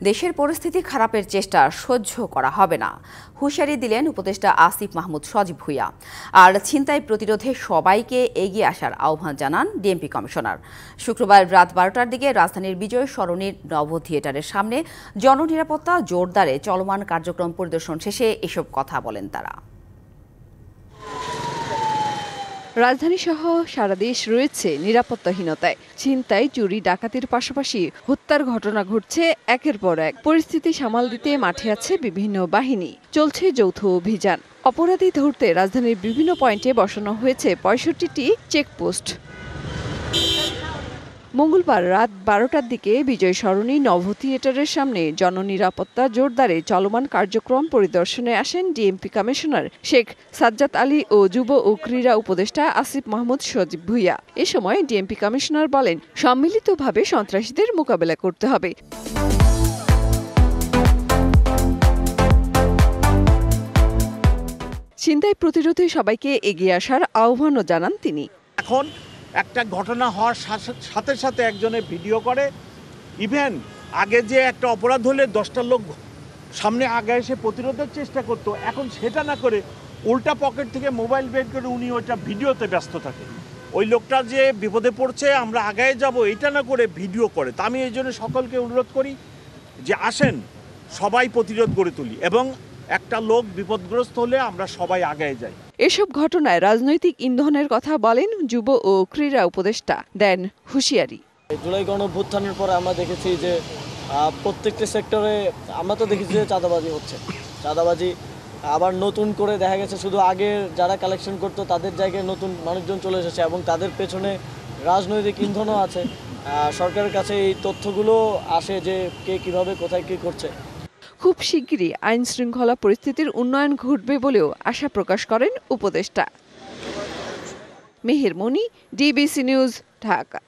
দেশের পরিস্থিতি খারাপের চেষ্টা সহ্য করা হবে না, হুঁশিয়ারি দিলেন উপদেষ্টা আসিফ মাহমুদ সজীব ভুঁইয়া। আর ছিনতাই প্রতিরোধে সবাইকে এগিয়ে আসার আহ্বান জানান ডিএমপি কমিশনার। শুক্রবার রাত 12টার দিকে রাজধানীর বিজয় সরণির নব থিয়েটারের সামনে জননিরাপত্তা জোরদারে চলমান কার্যক্রম পরিদর্শন শেষে এসব কথা বলেন তারা। রাজধানী সহ সারা দেশ রয়েছে নিরাপত্তাহীনতায়। ছিনতাই, চুরি, ডাকাতির পাশাপাশি হত্যার ঘটনা ঘটছে একের পর এক। পরিস্থিতি সামাল দিতে মাঠে আছে বিভিন্ন বাহিনী, চলছে যৌথ অভিযান। অপরাধী ধরতে রাজধানীর বিভিন্ন পয়েন্টে বসানো হয়েছে ৬৫টি চেকপোস্ট। মঙ্গলবার রাত 12টার দিকে বিজয় সরণি নভ থিয়েটারের সামনে জননিরাপত্তা জোরদারে চলমান কার্যক্রম পরিদর্শনে আসেন ডিএমপি কমিশনার শেখ সাজ্জাদ আলী ও যুব ও ক্রীড়া উপদেষ্টা আসিফ মাহমুদ সজীব ভুঁইয়া। এ সময় ডিএমপি কমিশনার বলেন, সম্মিলিতভাবে সন্ত্রাসীদের মোকাবেলা করতে হবে। ছিনতাই প্রতিরোধে সবাইকে এগিয়ে আসার আহ্বানও জানান তিনি। এখন একটা ঘটনা হওয়ার সাথে সাথে একজনে ভিডিও করে, ইভেন আগে যে একটা অপরাধ হলে 10টা লোক সামনে আগে এসে প্রতিরোধের চেষ্টা করতো, এখন সেটা না করে উল্টা পকেট থেকে মোবাইল বের করে উনি ওইটা ভিডিওতে ব্যস্ত থাকে। ওই লোকটা যে বিপদে পড়ছে, আমরা আগায় যাব, এটা না করে ভিডিও করে। তা আমি এই জন্য সকলকে অনুরোধ করি যে আসেন সবাই প্রতিরোধ গড়ে তুলি, এবং একটা লোক বিপদগ্রস্ত হলে আমরা সবাই আগায় যাই। এসব ঘটনায় রাজনৈতিক ইন্ধনের কথা বলেন যুব ও ক্রীড়া উপদেষ্টা, দেন হুঁশিয়ারি। জুলাই গণঅভ্যুত্থানের পরে আমরা দেখেছি যে প্রত্যেকটা সেক্টরে আমরা তো দেখেছি যে চাঁদাবাজি হচ্ছে। চাঁদাবাজি আবার নতুন করে দেখা গেছে, শুধু আগের যারা কালেকশন করতো তাদের জায়গায় নতুন মানুষজন চলে এসেছে, এবং তাদের পেছনে রাজনৈতিক ইন্ধনও আছে। সরকারের কাছে এই তথ্যগুলো আসে যে কে কিভাবে কোথায় কী করছে। খুব শিগগিরই আইন শৃঙ্খলা পরিস্থিতির উন্নয়ন ঘটবে বলেও আশা প্রকাশ করেন উপদেষ্টা। মেহের মনি, ডিবিসি নিউজ, ঢাকা।